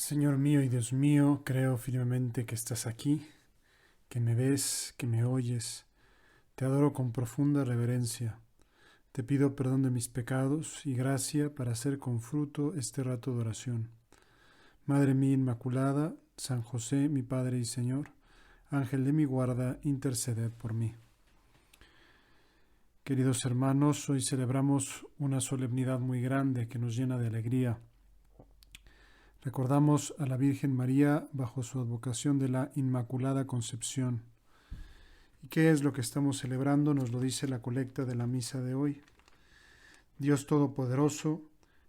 Señor mío y Dios mío, creo firmemente que estás aquí, que me ves, que me oyes. Te adoro con profunda reverencia. Te pido perdón de mis pecados y gracia para hacer con fruto este rato de oración. Madre mía Inmaculada, San José, mi Padre y Señor, Ángel de mi guarda, interceded por mí. Queridos hermanos, hoy celebramos una solemnidad muy grande que nos llena de alegría. Recordamos a la Virgen María bajo su advocación de la Inmaculada Concepción. ¿Y qué es lo que estamos celebrando? Nos lo dice la colecta de la misa de hoy. Dios Todopoderoso,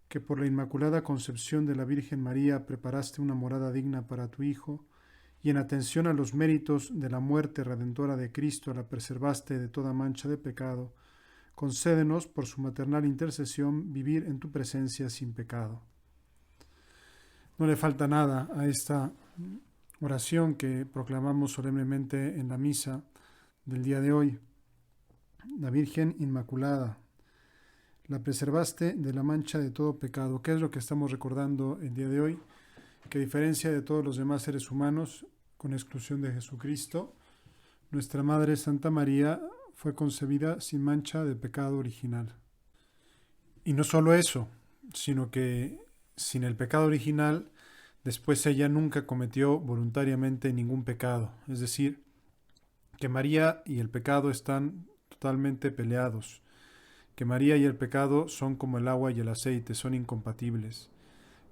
que por la Inmaculada Concepción de la Virgen María preparaste una morada digna para tu Hijo, y en atención a los méritos de la muerte redentora de Cristo la preservaste de toda mancha de pecado, concédenos por su maternal intercesión vivir en tu presencia sin pecado. No le falta nada a esta oración que proclamamos solemnemente en la misa del día de hoy. La Virgen Inmaculada, la preservaste de la mancha de todo pecado. ¿Qué es lo que estamos recordando el día de hoy? Que a diferencia de todos los demás seres humanos, con exclusión de Jesucristo, nuestra Madre Santa María fue concebida sin mancha de pecado original. Y no solo eso, sino que sin el pecado original, después ella nunca cometió voluntariamente ningún pecado. Es decir, que María y el pecado están totalmente peleados, que María y el pecado son como el agua y el aceite, son incompatibles,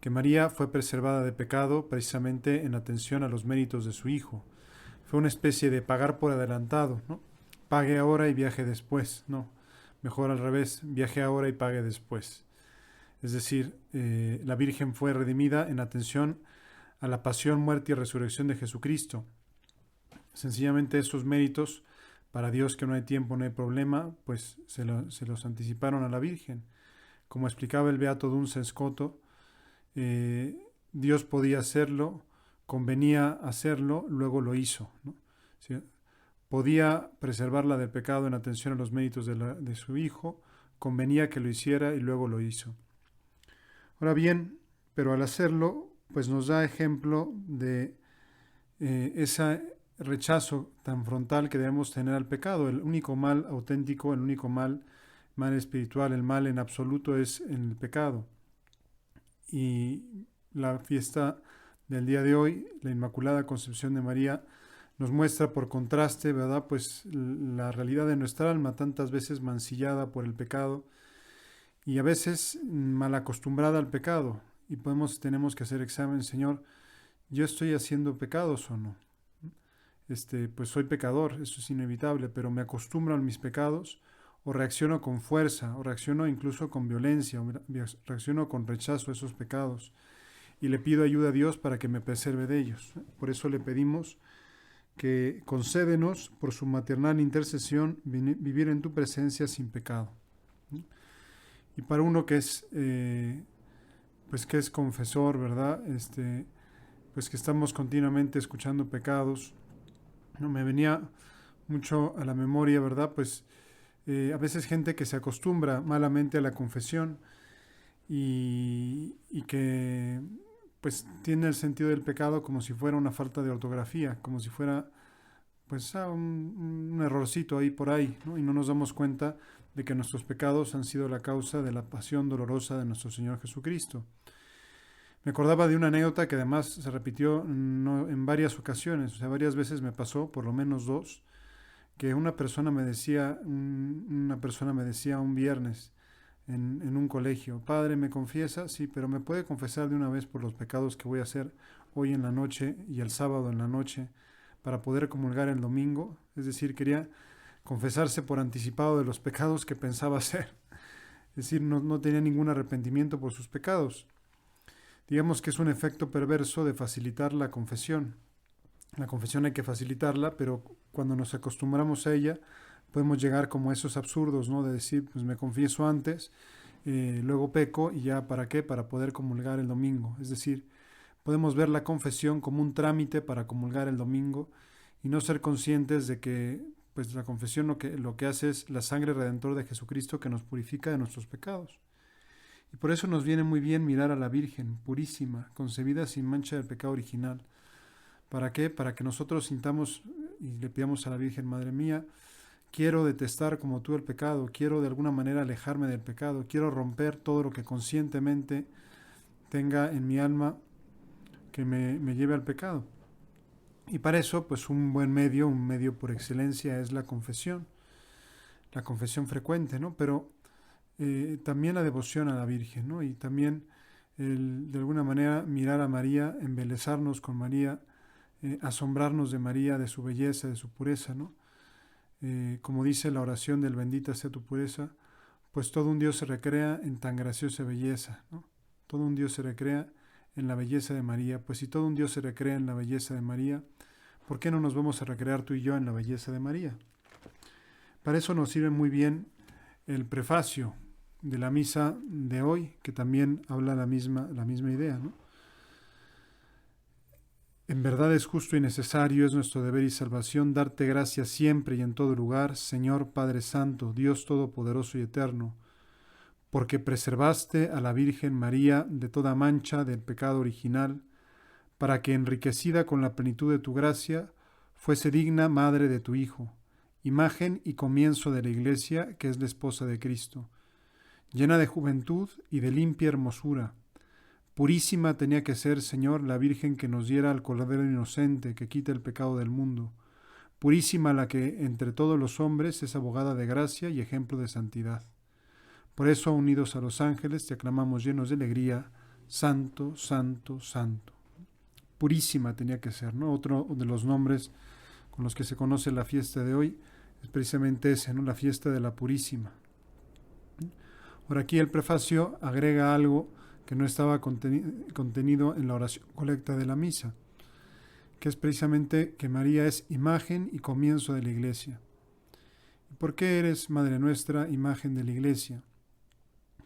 que María fue preservada de pecado precisamente en atención a los méritos de su Hijo. Fue una especie de pagar por adelantado, ¿no? Pague ahora y viaje después, no, mejor al revés, viaje ahora y pague después. Es decir, la Virgen fue redimida en atención a la pasión, muerte y resurrección de Jesucristo. Sencillamente esos méritos, para Dios que no hay tiempo, no hay problema, pues se los anticiparon a la Virgen. Como explicaba el Beato Duns Scoto, Dios podía hacerlo, convenía hacerlo, luego lo hizo, ¿no? ¿Sí? Podía preservarla del pecado en atención a los méritos de su Hijo, convenía que lo hiciera y luego lo hizo. Ahora bien, pero al hacerlo, pues nos da ejemplo de ese rechazo tan frontal que debemos tener al pecado. El único mal auténtico, el único mal espiritual, el mal en absoluto es en el pecado. Y la fiesta del día de hoy, la Inmaculada Concepción de María, nos muestra por contraste, ¿verdad? Pues la realidad de nuestra alma, tantas veces mancillada por el pecado y a veces mal acostumbrada al pecado. Y tenemos que hacer examen, Señor, ¿yo estoy haciendo pecados o no? Pues soy pecador, eso es inevitable, pero me acostumbro a mis pecados o reacciono con fuerza, o reacciono incluso con violencia, o reacciono con rechazo a esos pecados. Y le pido ayuda a Dios para que me preserve de ellos. Por eso le pedimos que concédenos por su maternal intercesión vivir en tu presencia sin pecado. Y para uno que es, pues que es confesor, ¿verdad? Pues que estamos continuamente escuchando pecados, ¿no? Me venía mucho a la memoria, ¿verdad? Pues a veces gente que se acostumbra malamente a la confesión y que pues tiene el sentido del pecado como si fuera una falta de ortografía, como si fuera pues un errorcito ahí por ahí, ¿no? Y no nos damos cuenta de que nuestros pecados han sido la causa de la pasión dolorosa de nuestro Señor Jesucristo. Me acordaba de una anécdota que además se repitió en varias ocasiones, o sea, varias veces me pasó, por lo menos dos, que una persona me decía un viernes en un colegio: Padre, ¿me confiesa? Sí, pero ¿me puede confesar de una vez por los pecados que voy a hacer hoy en la noche y el sábado en la noche para poder comulgar el domingo? Es decir, quería confesarse por anticipado de los pecados que pensaba hacer. Es decir, no tenía ningún arrepentimiento por sus pecados. Digamos que es un efecto perverso de facilitar la confesión. La confesión hay que facilitarla, pero cuando nos acostumbramos a ella, podemos llegar como a esos absurdos, ¿no? De decir, pues me confieso antes, luego peco y ya, ¿para qué? Para poder comulgar el domingo. Es decir, podemos ver la confesión como un trámite para comulgar el domingo y no ser conscientes de que pues la confesión lo que hace es la sangre redentora de Jesucristo que nos purifica de nuestros pecados. Y por eso nos viene muy bien mirar a la Virgen purísima, concebida sin mancha del pecado original. ¿Para qué? Para que nosotros sintamos y le pidamos a la Virgen, Madre mía, quiero detestar como tú el pecado, quiero de alguna manera alejarme del pecado, quiero romper todo lo que conscientemente tenga en mi alma que me lleve al pecado. Y para eso, pues un medio por excelencia es la confesión frecuente, ¿no? Pero también la devoción a la Virgen, ¿no? Y también de alguna manera mirar a María, embelezarnos con María, asombrarnos de María, de su belleza, de su pureza, ¿no? Como dice la oración del bendita sea tu pureza, pues todo un Dios se recrea en tan graciosa belleza, ¿no? Todo un Dios se recrea en la belleza de María. Pues si todo un Dios se recrea en la belleza de María, ¿por qué no nos vamos a recrear tú y yo en la belleza de María? Para eso nos sirve muy bien el prefacio de la misa de hoy, que también habla la misma idea, ¿no? En verdad es justo y necesario, es nuestro deber y salvación, darte gracias siempre y en todo lugar, Señor Padre Santo, Dios Todopoderoso y Eterno, porque preservaste a la Virgen María de toda mancha del pecado original, para que, enriquecida con la plenitud de tu gracia, fuese digna madre de tu Hijo, imagen y comienzo de la Iglesia, que es la esposa de Cristo, llena de juventud y de limpia hermosura. Purísima tenía que ser, Señor, la Virgen que nos diera al Cordero inocente que quita el pecado del mundo. Purísima la que entre todos los hombres es abogada de gracia y ejemplo de santidad. Por eso, unidos a los ángeles, te aclamamos llenos de alegría, Santo, Santo, Santo. Purísima tenía que ser, ¿no? Otro de los nombres con los que se conoce la fiesta de hoy es precisamente ese, ¿no? La fiesta de la Purísima. Por aquí el prefacio agrega algo que no estaba contenido en la oración colecta de la misa, que es precisamente que María es imagen y comienzo de la Iglesia. ¿Y por qué eres, Madre nuestra, imagen de la Iglesia?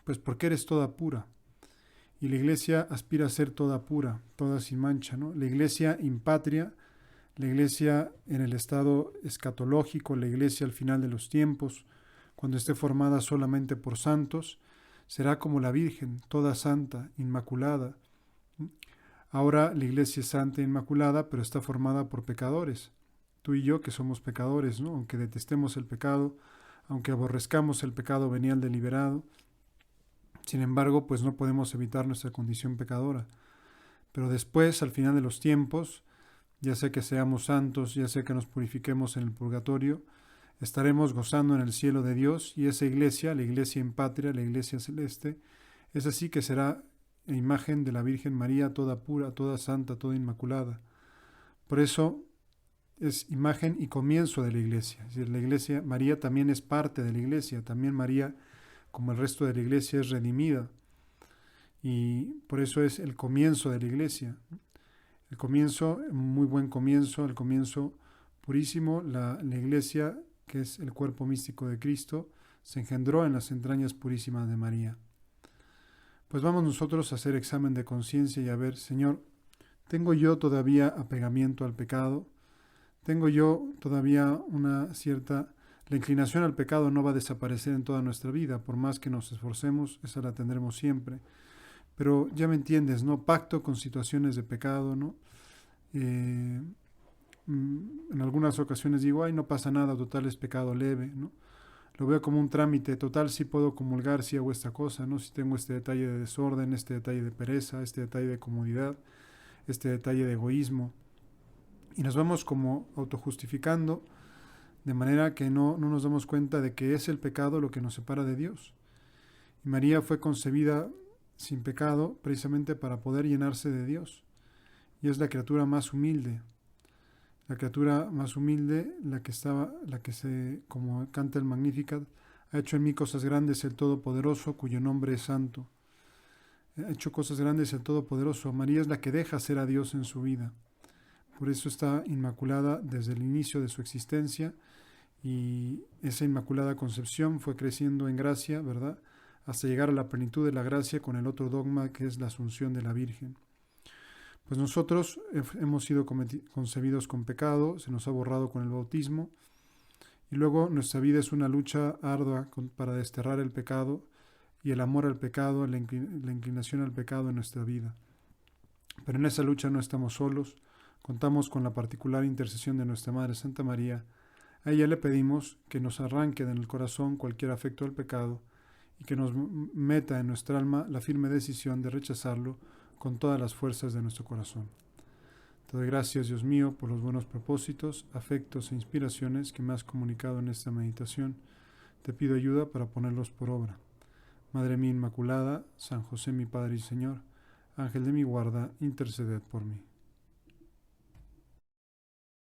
Pues porque eres toda pura. Y la Iglesia aspira a ser toda pura, toda sin mancha, ¿no? La Iglesia impatria, la Iglesia en el estado escatológico, la Iglesia al final de los tiempos, cuando esté formada solamente por santos, será como la Virgen, toda santa, inmaculada. Ahora la Iglesia es santa e inmaculada, pero está formada por pecadores. Tú y yo que somos pecadores, ¿no? Aunque detestemos el pecado, aunque aborrezcamos el pecado venial deliberado, sin embargo, pues no podemos evitar nuestra condición pecadora. Pero después, al final de los tiempos, ya sea que seamos santos, ya sea que nos purifiquemos en el purgatorio, estaremos gozando en el cielo de Dios, y esa iglesia, la iglesia en patria, la iglesia celeste, es así que será imagen de la Virgen María, toda pura, toda santa, toda inmaculada. Por eso es imagen y comienzo de la iglesia. Es decir, la iglesia, María también es parte de la iglesia, también María, como el resto de la iglesia, es redimida. Y por eso es el comienzo de la iglesia. El comienzo, muy buen comienzo, el comienzo purísimo, la iglesia, que es el cuerpo místico de Cristo, se engendró en las entrañas purísimas de María. Pues vamos nosotros a hacer examen de conciencia y a ver, Señor, ¿tengo yo todavía apegamiento al pecado? ¿Tengo yo todavía La inclinación al pecado no va a desaparecer en toda nuestra vida, por más que nos esforcemos, esa la tendremos siempre. Pero ya me entiendes, ¿no? Pacto con situaciones de pecado, ¿no? En algunas ocasiones digo, ay, no pasa nada, total es pecado leve, ¿no? Lo veo como un trámite, total sí puedo comulgar si hago esta cosa, ¿no? Si tengo este detalle de desorden, este detalle de pereza, este detalle de comodidad, este detalle de egoísmo. Y nos vamos como autojustificando, de manera que no nos damos cuenta de que es el pecado lo que nos separa de Dios. Y María fue concebida sin pecado precisamente para poder llenarse de Dios. Y es la criatura más humilde. La criatura más humilde, la que se, como canta el Magnificat, ha hecho en mí cosas grandes el Todopoderoso, cuyo nombre es santo. Ha hecho cosas grandes el Todopoderoso. María es la que deja ser a Dios en su vida. Por eso está inmaculada desde el inicio de su existencia, y esa inmaculada concepción fue creciendo en gracia, ¿verdad?, hasta llegar a la plenitud de la gracia con el otro dogma que es la Asunción de la Virgen. Pues nosotros hemos sido concebidos con pecado, se nos ha borrado con el bautismo, y luego nuestra vida es una lucha ardua para desterrar el pecado y el amor al pecado, la inclinación al pecado en nuestra vida. Pero en esa lucha no estamos solos, contamos con la particular intercesión de nuestra Madre Santa María. A ella le pedimos que nos arranque en el corazón cualquier afecto al pecado y que nos meta en nuestra alma la firme decisión de rechazarlo con todas las fuerzas de nuestro corazón. Te doy gracias, Dios mío, por los buenos propósitos, afectos e inspiraciones que me has comunicado en esta meditación. Te pido ayuda para ponerlos por obra. Madre mía Inmaculada, San José mi Padre y Señor, Ángel de mi guarda, interceded por mí.